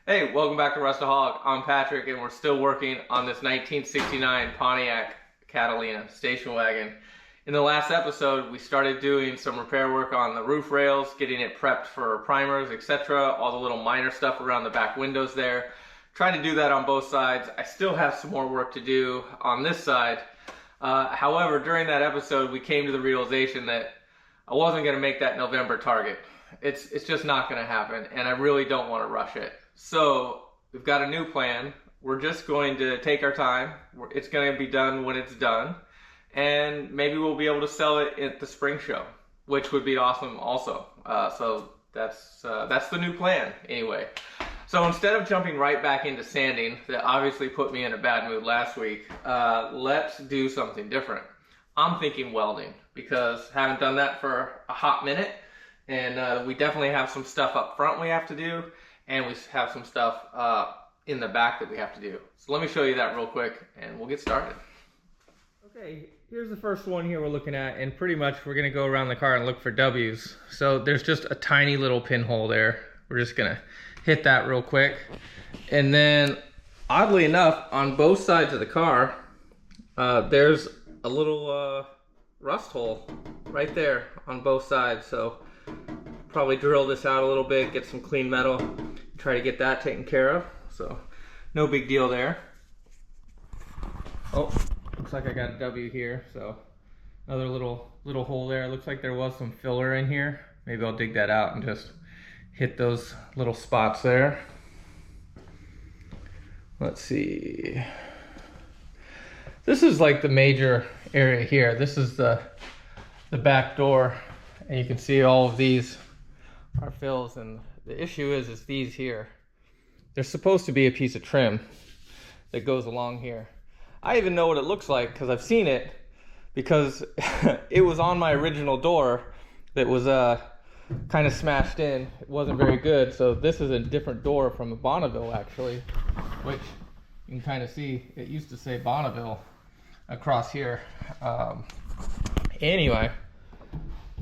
Hey, welcome back to Rustaholic. I'm Patrick, and we're still working on this 1969 Pontiac Catalina station wagon. In the last episode, we started doing some repair work on the roof rails, getting it prepped for primers, etc. All the little minor stuff around the back windows there. Trying to do that on both sides. I still have some more work to do on this side. However, during that episode, we came to the realization that I wasn't going to make that November target. It's just not going to happen, and I really don't want to rush it. So we've got a new plan. We're just going to take our time. It's going to be done when it's done, and maybe we'll be able to sell it at the spring show, which would be awesome also. So that's the new plan anyway. So instead of jumping right back into sanding, that obviously put me in a bad mood last week, let's do something different. I'm thinking welding, because I haven't done that for a hot minute, and we definitely have some stuff up front we have to do, and we have some stuff in the back that we have to do. So let me show you that real quick, and we'll get started. Okay, here's the first one here we're looking at, and pretty much we're gonna go around the car and look for W's. So there's just a tiny little pinhole there. We're just gonna hit that real quick. And then, oddly enough, on both sides of the car, there's a little rust hole right there on both sides. So probably drill this out a little bit, get some clean metal, try to get that taken care of. So no big deal there. Oh, looks like I got a W here. So another little hole there. It looks like there was some filler in here. Maybe I'll dig that out and just hit those little spots there. Let's see. This is like the major area here. This is the back door, and you can see all of these are fills, and the issue is these here. There's supposed to be a piece of trim that goes along here. I even know what it looks like because I've seen it, because it was on my original door that was kind of smashed in. It wasn't very good. So this is a different door from a Bonneville, actually, which you can kind of see. It used to say Bonneville across here. Anyway,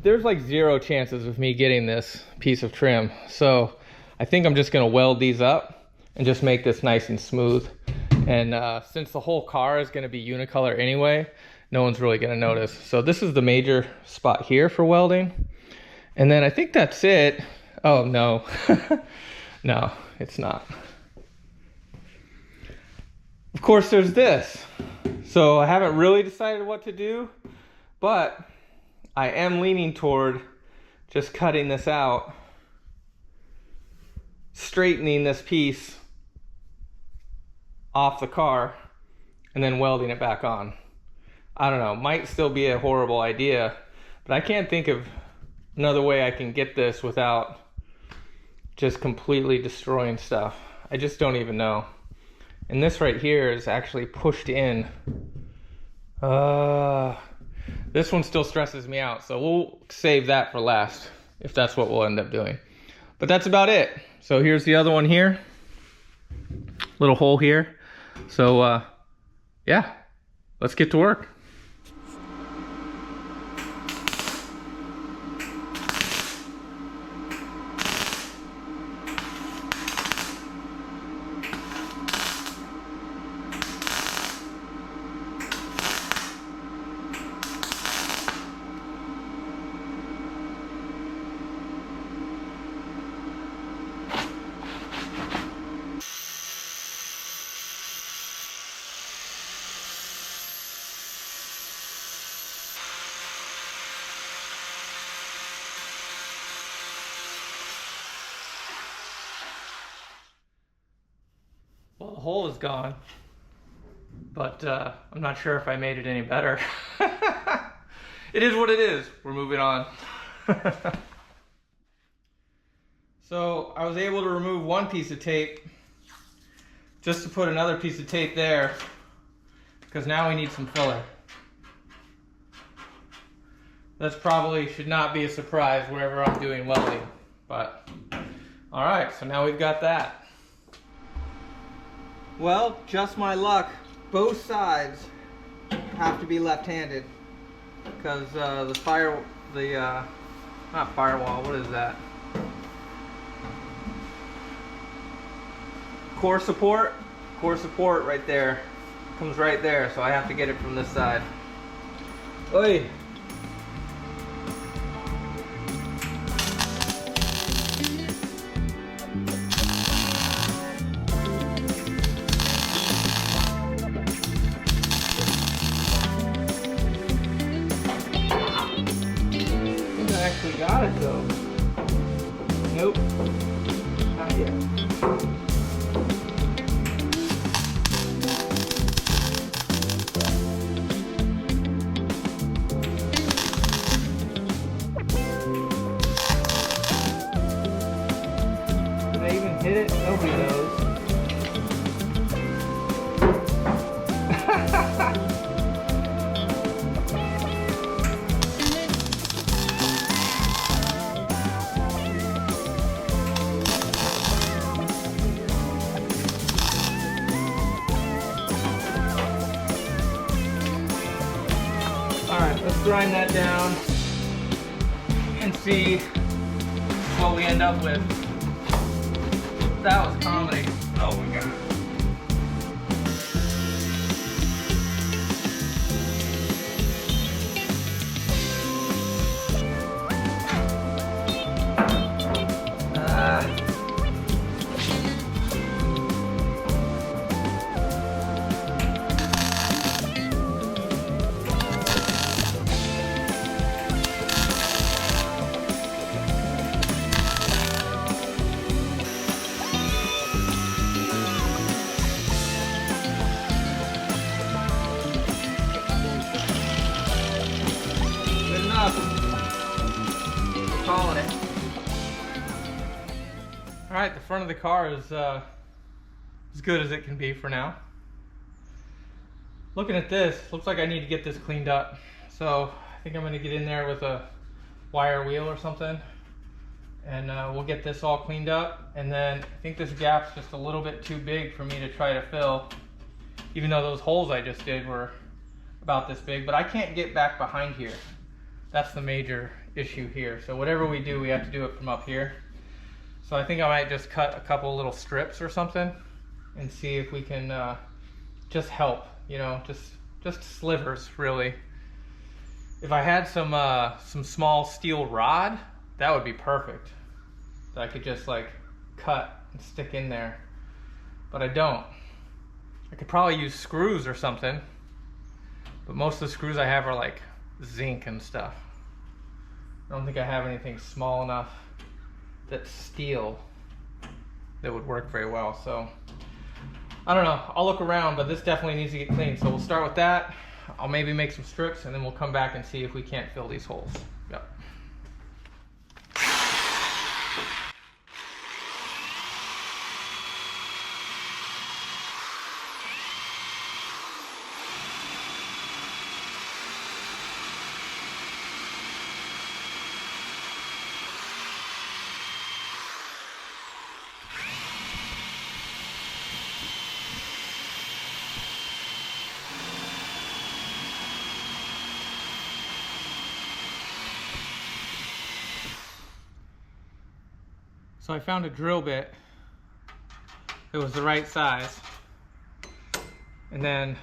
there's like 0 chances of me getting this piece of trim. So I think I'm just gonna weld these up and just make this nice and smooth. And since the whole car is gonna be unicolor anyway, no one's really gonna notice. So this is the major spot here for welding. And then I think that's it. Oh no, no, it's not. Of course there's this. So I haven't really decided what to do, but I am leaning toward just cutting this out, straightening this piece off the car, and then welding it back on. I don't know, might still be a horrible idea, but I can't think of another way I can get this without just completely destroying stuff. I just don't even know. And this right here is actually pushed in. This one still stresses me out, so we'll save that for last, if that's what we'll end up doing. But that's about it. So here's the other one here. Little hole here. So yeah, let's get to work. Well, the hole is gone, but I'm not sure if I made it any better. It is what it is. We're moving on. So I was able to remove one piece of tape just to put another piece of tape there, because now we need some filler. That's probably should not be a surprise wherever I'm doing welding, but all right, so now we've got that. Well, just my luck, both sides have to be left-handed, because not firewall, what is that? core support right there. Comes right there, so I have to get it from this side. Oi! I actually got it though. Nope. Not yet. Did I even hit it? Nobody knows. Alright, let's grind that down and see what we end up with. That was comedy. Oh my god. Calling it. Alright, the front of the car is as good as it can be for now. Looking at this, looks like I need to get this cleaned up. So I think I'm going to get in there with a wire wheel or something. And we'll get this all cleaned up. And then I think this gap's just a little bit too big for me to try to fill. Even though those holes I just did were about this big. But I can't get back behind here. That's the major issue here. So whatever we do, we have to do it from up here. So I think I might just cut a couple little strips or something and see if we can just help, you know, just slivers really. If I had some small steel rod, that would be perfect. That I could just like cut and stick in there, but I don't. I could probably use screws or something, but most of the screws I have are like zinc and stuff. I don't think I have anything small enough that's steel that would work very well. So I don't know, I'll look around, but this definitely needs to get cleaned. So we'll start with that. I'll maybe make some strips and then we'll come back and see if we can't fill these holes. Yep. So I found a drill bit that was the right size, and then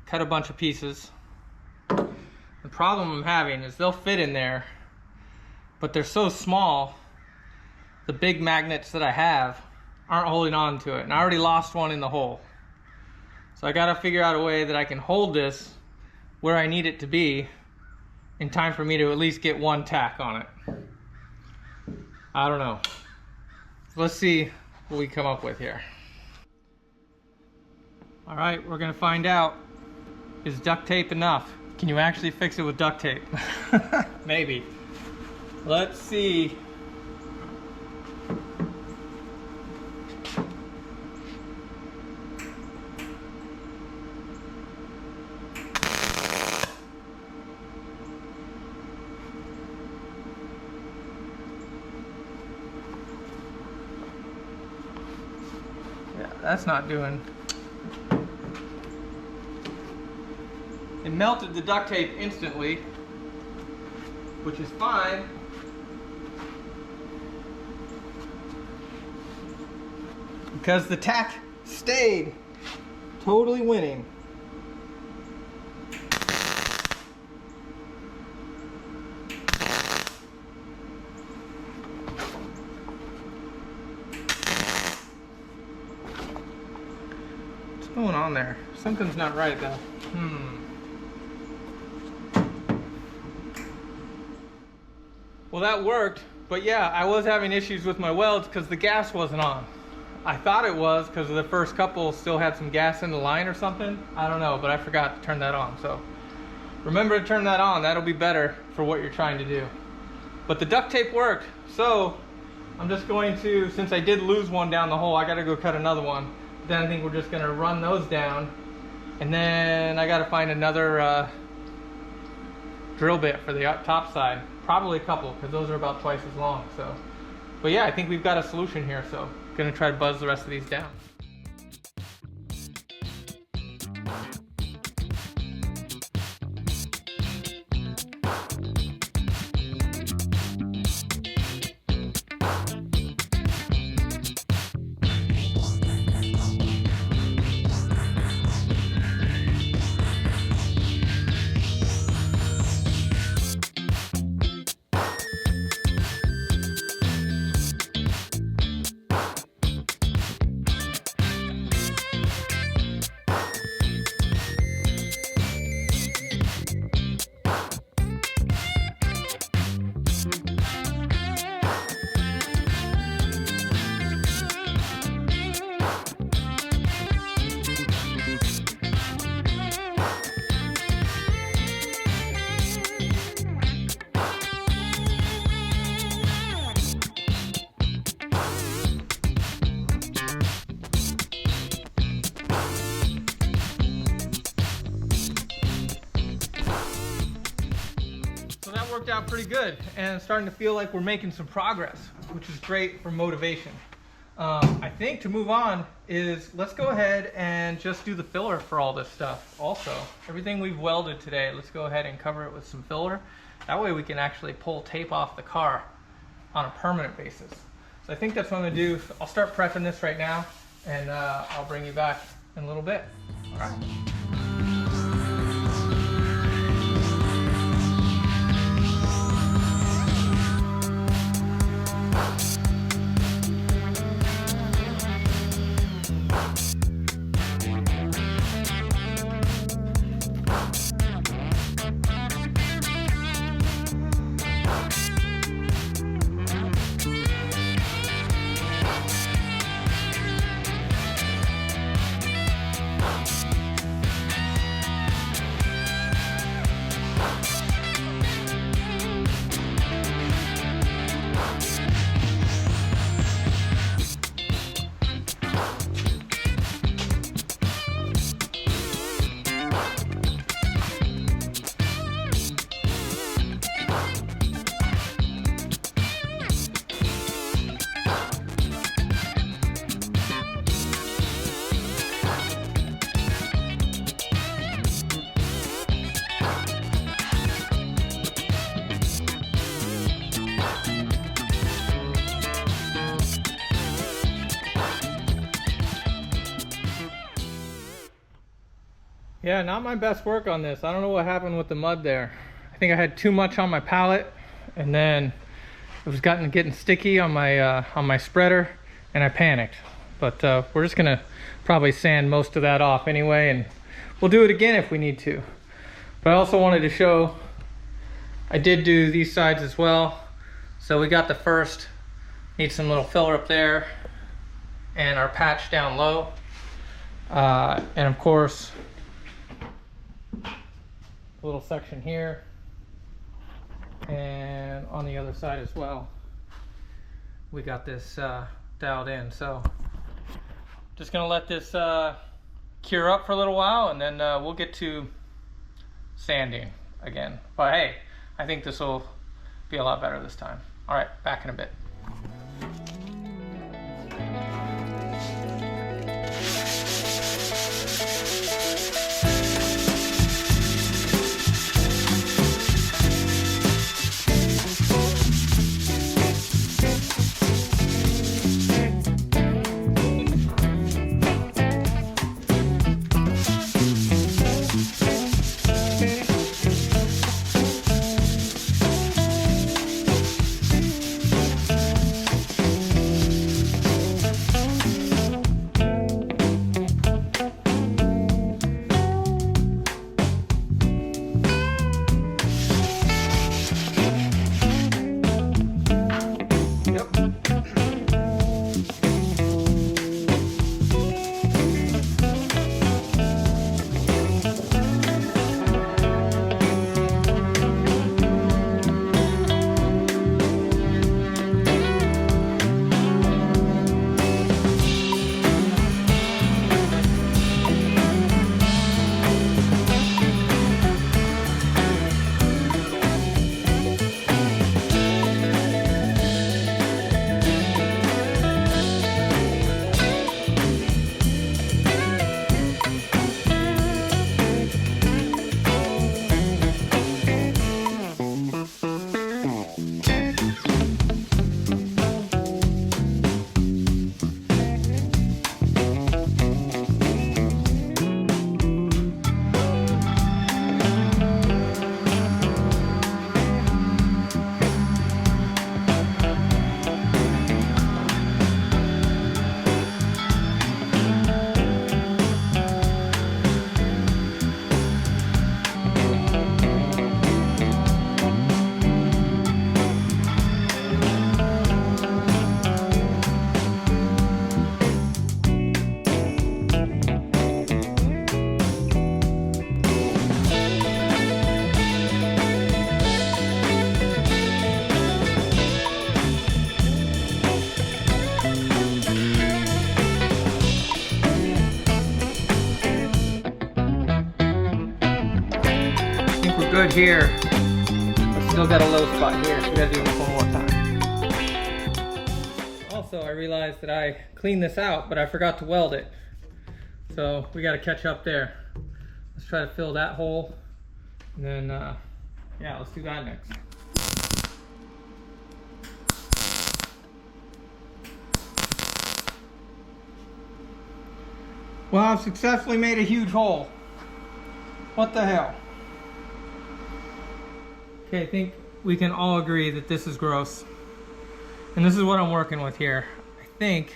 cut a bunch of pieces. The problem I'm having is they'll fit in there, but they're so small, the big magnets that I have aren't holding on to it, and I already lost one in the hole. So I gotta figure out a way that I can hold this where I need it to be in time for me to at least get one tack on it. I don't know. Let's see what we come up with here. All right, we're gonna find out, is duct tape enough? Can you actually fix it with duct tape? Maybe. Let's see. That's not doing. It melted the duct tape instantly, which is fine. Because the tack stayed. Totally winning. What's going on there? Something's not right though. Well, that worked, but yeah, I was having issues with my welds because the gas wasn't on. I thought it was because the first couple still had some gas in the line or something. I don't know, but I forgot to turn that on. So remember to turn that on. That'll be better for what you're trying to do. But the duct tape worked. So I'm just going to, since I did lose one down the hole, I got to go cut another one. Then I think we're just going to run those down. And then I got to find another drill bit for the top side. Probably a couple, because those are about twice as long. So, but yeah, I think we've got a solution here. So gonna try to buzz the rest of these down. Worked out pretty good, and it's starting to feel like we're making some progress, which is great for motivation. I think to move on is let's go ahead and just do the filler for all this stuff. Also, everything we've welded today, let's go ahead and cover it with some filler. That way we can actually pull tape off the car on a permanent basis. So I think that's what I'm gonna do. I'll start prepping this right now, and I'll bring you back in a little bit. All right. Yeah, not my best work on this. I don't know what happened with the mud there. I think I had too much on my pallet, and then it was getting sticky on my spreader, and I panicked. But we're just gonna probably sand most of that off anyway, and we'll do it again if we need to. But I also wanted to show, I did do these sides as well. So we got the first, need some little filler up there, and our patch down low. And of course, a little section here, and on the other side as well. We got this dialed in. So just gonna let this cure up for a little while, and then we'll get to sanding again. But hey, I think this will be a lot better this time. All right, back in a bit. good here. But still got a low spot here, so we gotta do this one more time. Also, I realized that I cleaned this out, but I forgot to weld it. So we gotta catch up there. Let's try to fill that hole. And then, yeah, let's do that next. Well, I've successfully made a huge hole. What the hell? Okay, I think we can all agree that this is gross. And this is what I'm working with here. I think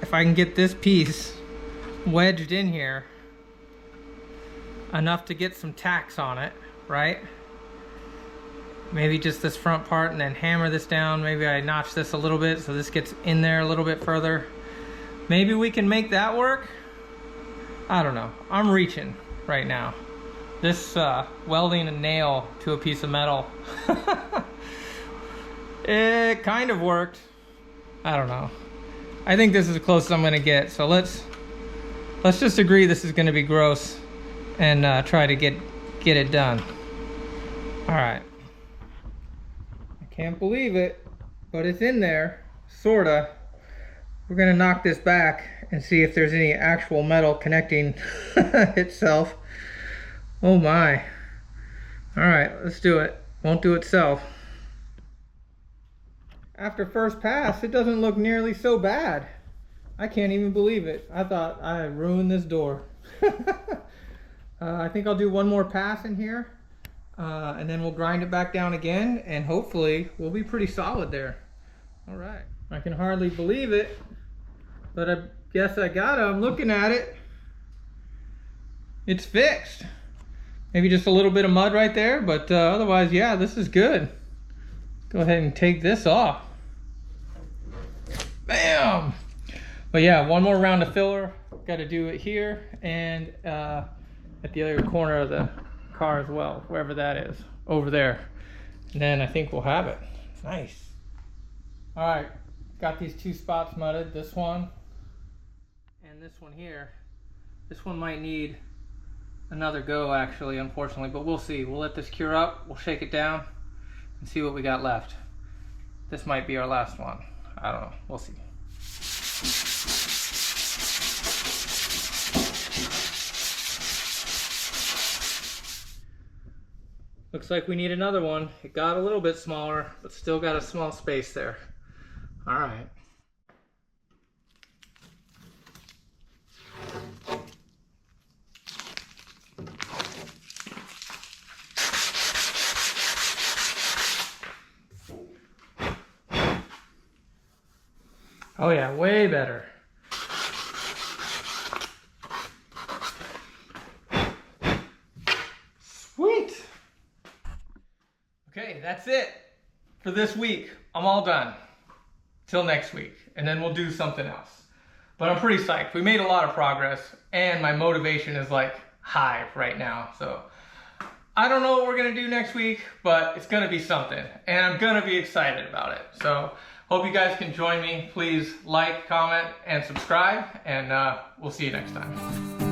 if I can get this piece wedged in here enough to get some tacks on it, right? Maybe just this front part and then hammer this down. Maybe I notch this a little bit so this gets in there a little bit further. Maybe we can make that work. I don't know. I'm reaching right now. This welding a nail to a piece of metal, it kind of worked. I don't know. I think this is the closest I'm gonna get. So let's just agree this is gonna be gross and try to get it done. All right. I can't believe it, but it's in there, sorta. We're gonna knock this back and see if there's any actual metal connecting itself. Oh my. All right, let's do it. Won't do itself. After first pass, it doesn't look nearly so bad. I can't even believe it. I thought I had ruined this door. I think I'll do one more pass in here, and then we'll grind it back down again, and hopefully we'll be pretty solid there. All right. I can hardly believe it, but I guess I gotta. I'm looking at it. It's fixed. Maybe just a little bit of mud right there, but otherwise, yeah, this is good. Go ahead and take this off. Bam! But yeah, one more round of filler. Got to do it here and at the other corner of the car as well, wherever that is, over there. And then I think we'll have it. Nice. All right, got these two spots mudded. This one and this one here. This one might need another go actually, unfortunately, but we'll see. We'll let this cure up, we'll shake it down and see what we got left. This might be our last one. I don't know, we'll see. Looks like we need another one. It got a little bit smaller, but still got a small space there. All right. Oh yeah, way better. Sweet. Okay, that's it for this week. I'm all done. Till next week, and then we'll do something else. But I'm pretty psyched. We made a lot of progress, and my motivation is like high right now. So I don't know what we're gonna do next week, but it's gonna be something, and I'm gonna be excited about it. So hope you guys can join me. Please like, comment, and subscribe, and we'll see you next time.